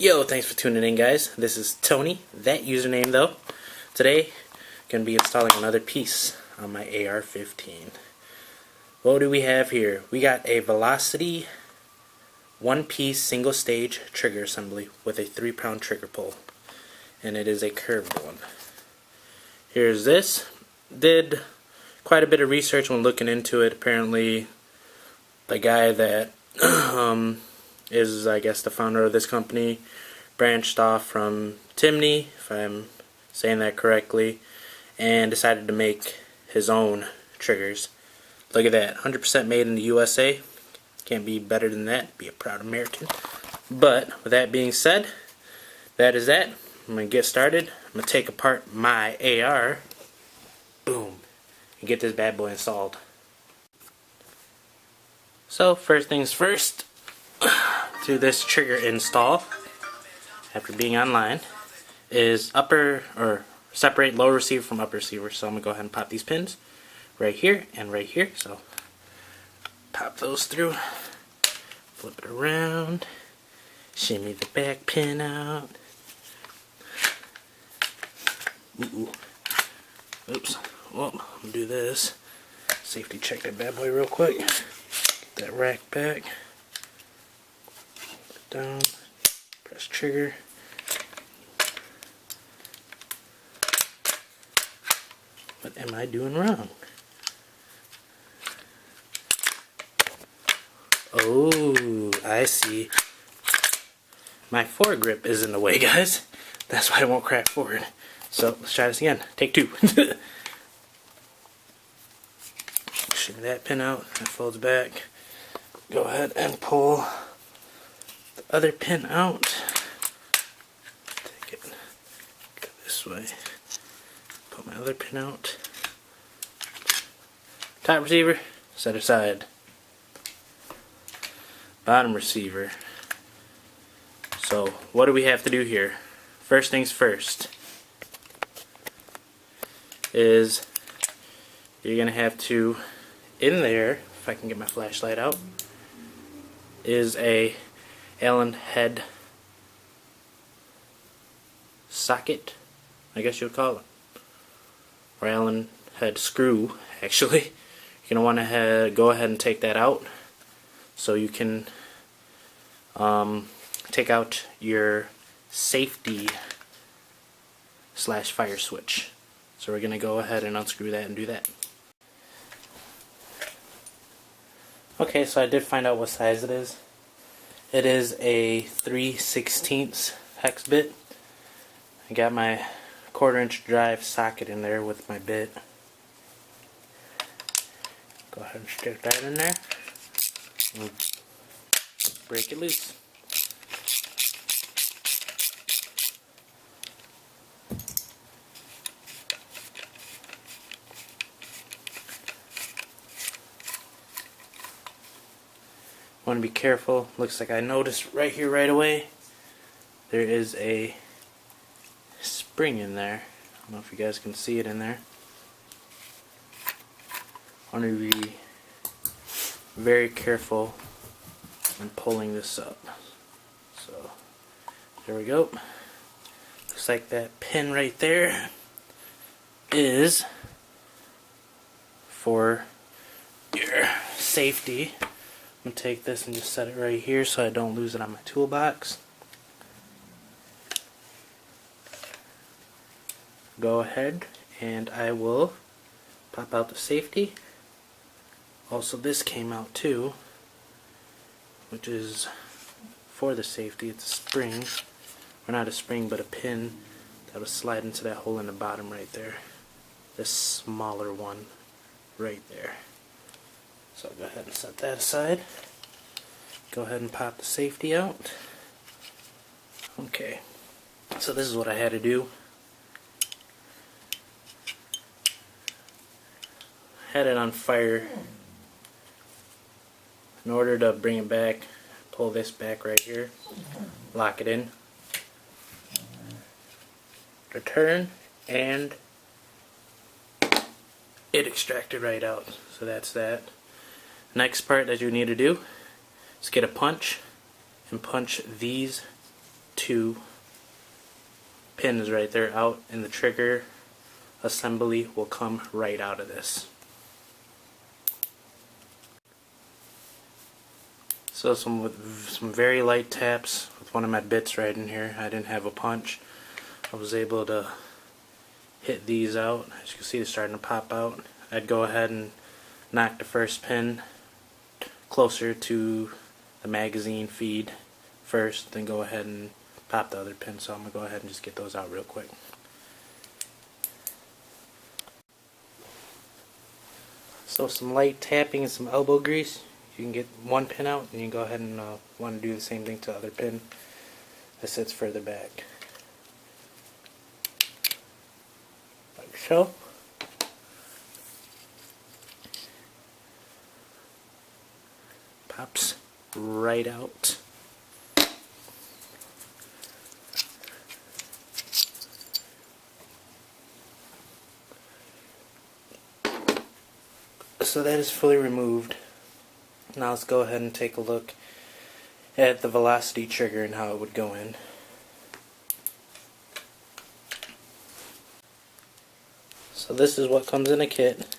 Yo, thanks for tuning in, guys. This is Tony, that username though. Today, going to be installing another piece on my AR15. What do we have here? We got a Velocity one-piece single-stage trigger assembly with a 3-pound trigger pull, and it is a curved one. Here's this. Did quite a bit of research when looking into it. Apparently, the guy that is, I guess, the founder of this company branched off from Timney, if I'm saying that correctly, and decided to make his own triggers. Look at that, 100% made in the USA. Can't be better than that. Be a proud American. But with that being said, that is that. I'm gonna get started. I'm gonna take apart my AR, boom, and get this bad boy installed. So first things first, to this trigger install, after being online, is separate lower receiver from upper receiver. So I'm gonna go ahead and pop these pins right here and right here. So pop those through, flip it around, shimmy the back pin out. Oops. Well, I'm gonna do this. Safety check that bad boy real quick. Get that rack back. Down. Press trigger. What am I doing wrong? Oh, I see. My foregrip is in the way, guys. That's why it won't crack forward. So let's try this again. Take two. Shimmy that pin out. That folds back. Go ahead and pull the other pin out. Take it. Go this way. Pull my other pin out. Top receiver, set aside. Bottom receiver. So what do we have to do here? First things first is you're gonna have to, in there, if I can get my flashlight out, is a Allen head socket, I guess you would call it, or Allen head screw. Actually, you're gonna want to go ahead and take that out so you can take out your safety / fire switch. So we're gonna go ahead and unscrew that and do that. Okay, so I did find out what size it is. It is a 3/16 hex bit. I got my 1/4-inch drive socket in there with my bit. Go ahead and stick that in there and break it loose. Want to be careful. Looks like I noticed right here right away there is a spring in there. I don't know if you guys can see it in there. Want to be very careful when pulling this up. So there we go. Looks like that pin right there is for your safety. I'm going to take this and just set it right here so I don't lose it on my toolbox. Go ahead and I will pop out the safety. Also, this came out too, which is for the safety. It's a spring, or not a spring, but a pin that will slide into that hole in the bottom right there. This smaller one right there. So go ahead and set that aside. Go ahead and pop the safety out. Okay, so this is what I had to do. Had it on fire. In order to bring it back, pull this back right here, lock it in, return, and it extracted right out. So that's that. Next part that you need to do is get a punch and punch these 2 pins right there out, and the trigger assembly will come right out of this. So some very light taps with one of my bits right in here. I didn't have a punch. I was able to hit these out. As you can see, they're starting to pop out. I'd go ahead and knock the first pin closer to the magazine feed first, then go ahead and pop the other pin. So I'm going to go ahead and just get those out real quick. So some light tapping and some elbow grease. You can get one pin out, and you can go ahead and want to do the same thing to the other pin that sits further back. Like so. Pops right out. So that is fully removed. Now let's go ahead and take a look at the velocity trigger and how it would go in. So this is what comes in a kit.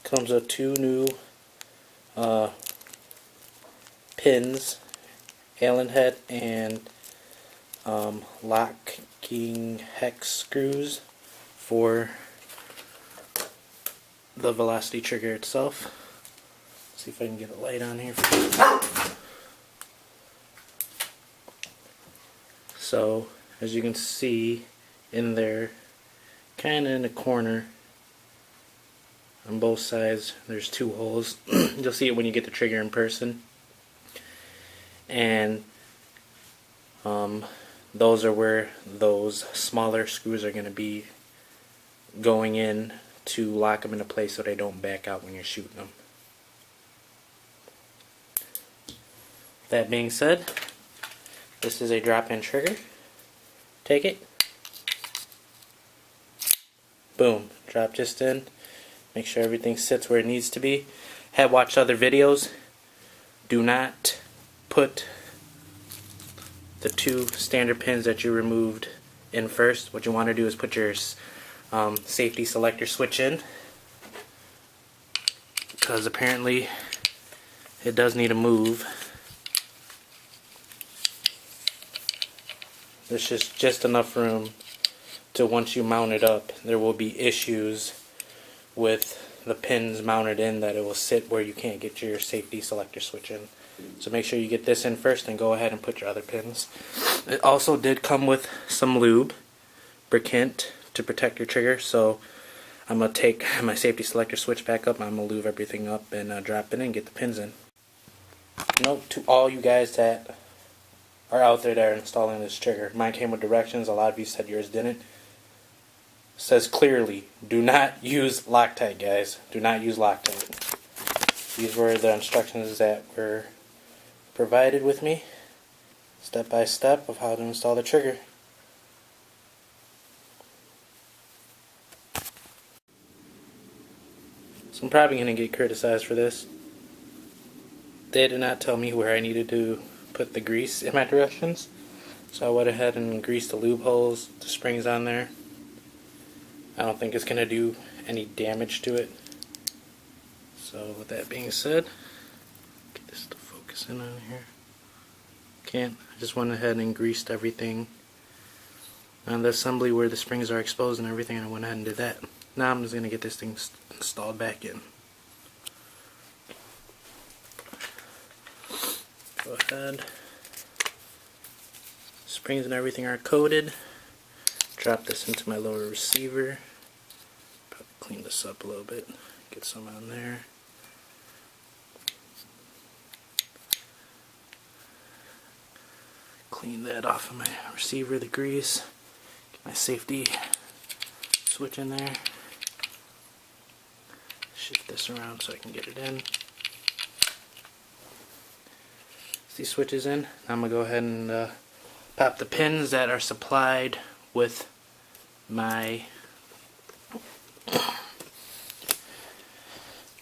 Comes with 2 new pins, Allen head, and locking hex screws for the velocity trigger itself. See if I can get a light on here. So as you can see in there, kind of in the corner on both sides, there's 2 holes. You'll see it when you get the trigger in person. And those are where those smaller screws are going to be going in to lock them into place so they don't back out when you're shooting them. That being said, this is a drop-in trigger. Take it. Boom. Drop just in. Make sure everything sits where it needs to be. Have watched other videos. Do not put the 2 standard pins that you removed in first. What you want to do is put your safety selector switch in, because apparently it does need a move. There's just enough room to, once you mount it up, there will be issues with the pins mounted in that it will sit where you can't get your safety selector switch in. So make sure you get this in first and go ahead and put your other pins. It also did come with some lube, Brickint, to protect your trigger. So I'm going to take my safety selector switch back up, I'm going to lube everything up and drop it in and get the pins in. Note to all you guys that are out there that are installing this trigger, mine came with directions. A lot of you said yours didn't. It says clearly, do not use Loctite, guys. Do not use Loctite. These were the instructions that were provided with me, step by step, of how to install the trigger. So I'm probably going to get criticized for this. They did not tell me where I needed to put the grease in my directions, so I went ahead and greased the lube holes, the springs on there. I don't think it's going to do any damage to it. So with that being said, get this to focus in on here. Can't. I just went ahead and greased everything on the assembly where the springs are exposed and everything, and I went ahead and did that. Now I'm just going to get this thing installed back in. Go ahead. Springs and everything are coated. Drop this into my lower receiver. Probably clean this up a little bit. Get some on there. Clean that off of my receiver, the grease. Get my safety switch in there. Shift this around so I can get it in. These switches in. Now I'm going to go ahead and pop the pins that are supplied with my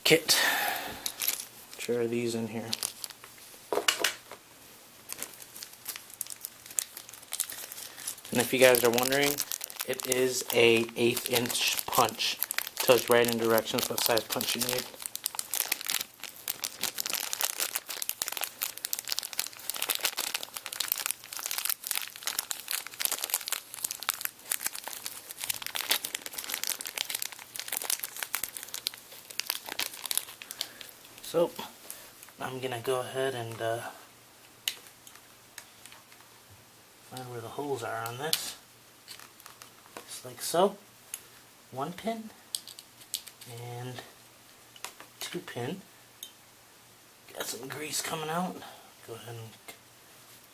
kit. Which are these in here. And if you guys are wondering, it is a 1/8 inch punch. Tells you right in directions what size punch you need. So I'm gonna go ahead and find where the holes are on this. Just like so. 1 pin and 2 pin. Got some grease coming out. Go ahead and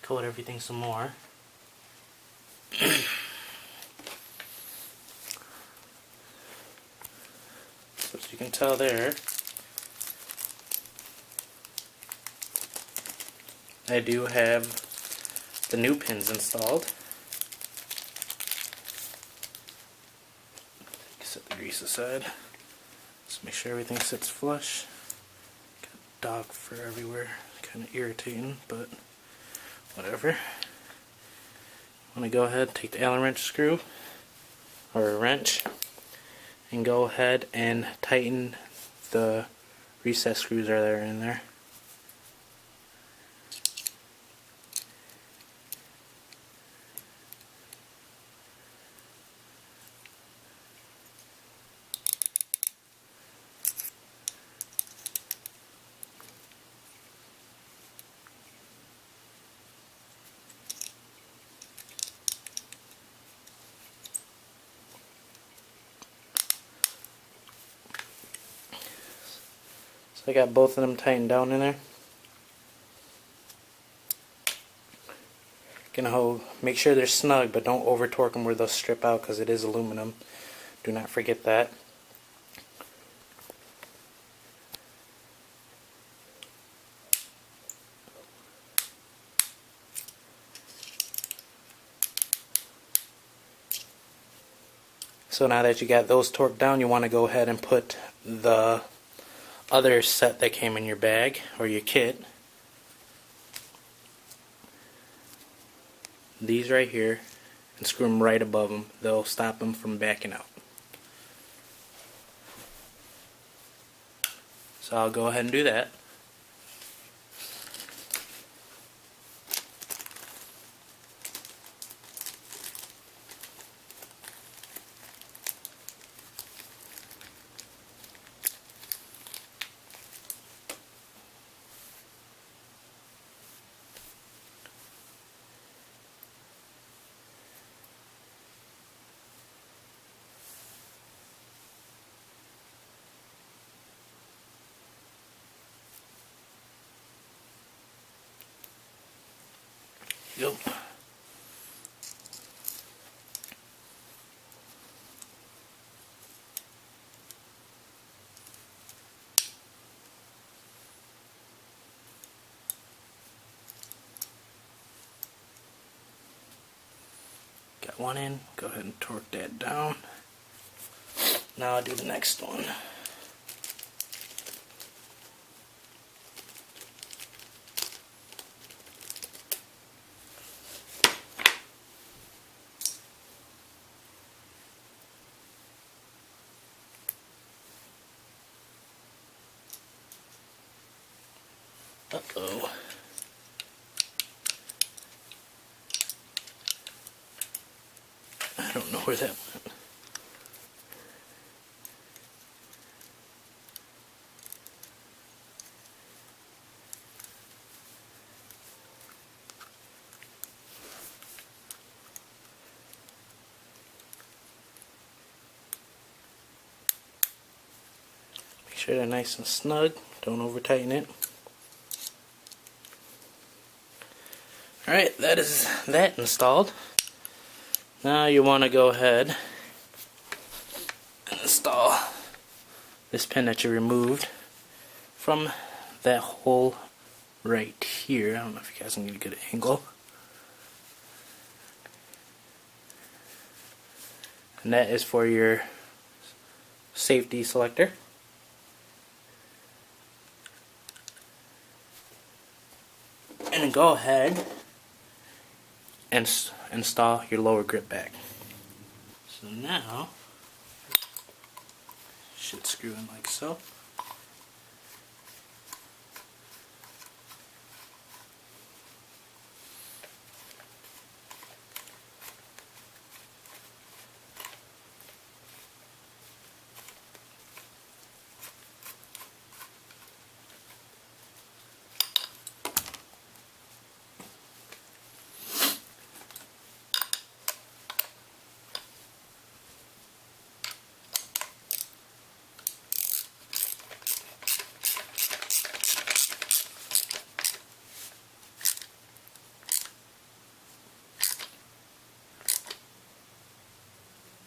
coat everything some more. So as you can tell there, I do have the new pins installed. Set the grease aside. Just make sure everything sits flush. Got dog fur everywhere. Kind of irritating, but whatever. I'm going to go ahead, take the Allen wrench screw, or a wrench, and go ahead and tighten the recess screws that are in there. So I got both of them tightened down in there. Gonna make sure they're snug, but don't over torque them where they'll strip out because it is aluminum. Do not forget that. So now that you got those torqued down, you want to go ahead and put the other set that came in your bag or your kit. These right here, and screw them right above them. They'll stop them from backing out. So I'll go ahead and do that. Yep. Got one in, go ahead and torque that down. Now I'll do the next one. Uh-oh. I don't know where that went. Make sure they're nice and snug. Don't over tighten it. Alright, that is that installed. Now you want to go ahead and install this pin that you removed from that hole right here. I don't know if you guys can get a good angle. And that is for your safety selector. And go ahead install your lower grip back. So now, should screw in like so.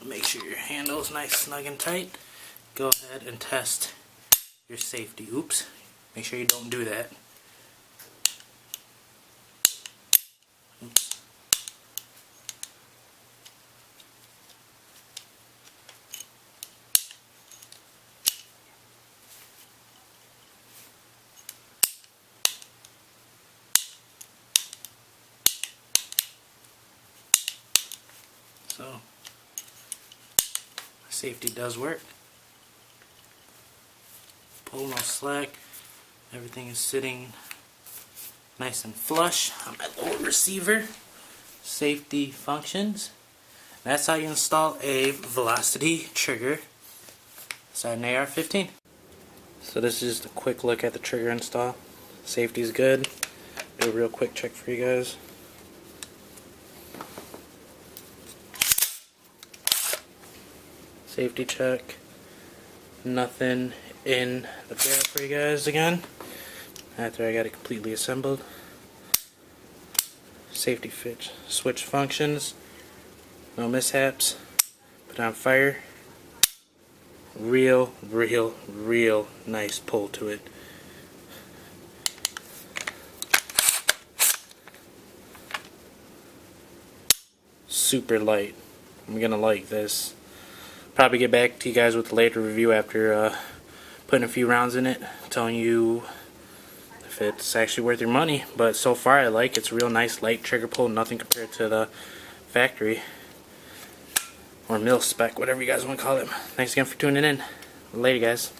Make sure your handle is nice, snug, and tight. Go ahead and test your safety. Oops. Make sure you don't do that. Oops. So, safety does work. Pull, no slack. Everything is sitting nice and flush on my lower receiver. Safety functions. That's how you install a velocity trigger inside an AR15. So this is just a quick look at the trigger install. Safety's good. Do a real quick check for you guys. Safety check. Nothing in the barrel for you guys again. After I got it completely assembled. Safety fit switch functions. No mishaps. Put on fire. Real nice pull to it. Super light. I'm gonna like this. Probably get back to you guys with a later review after putting a few rounds in it, telling you if it's actually worth your money. But so far I like it. It's a real nice light trigger pull, nothing compared to the factory or mil spec, whatever you guys want to call it. Thanks again for tuning in. Later, guys.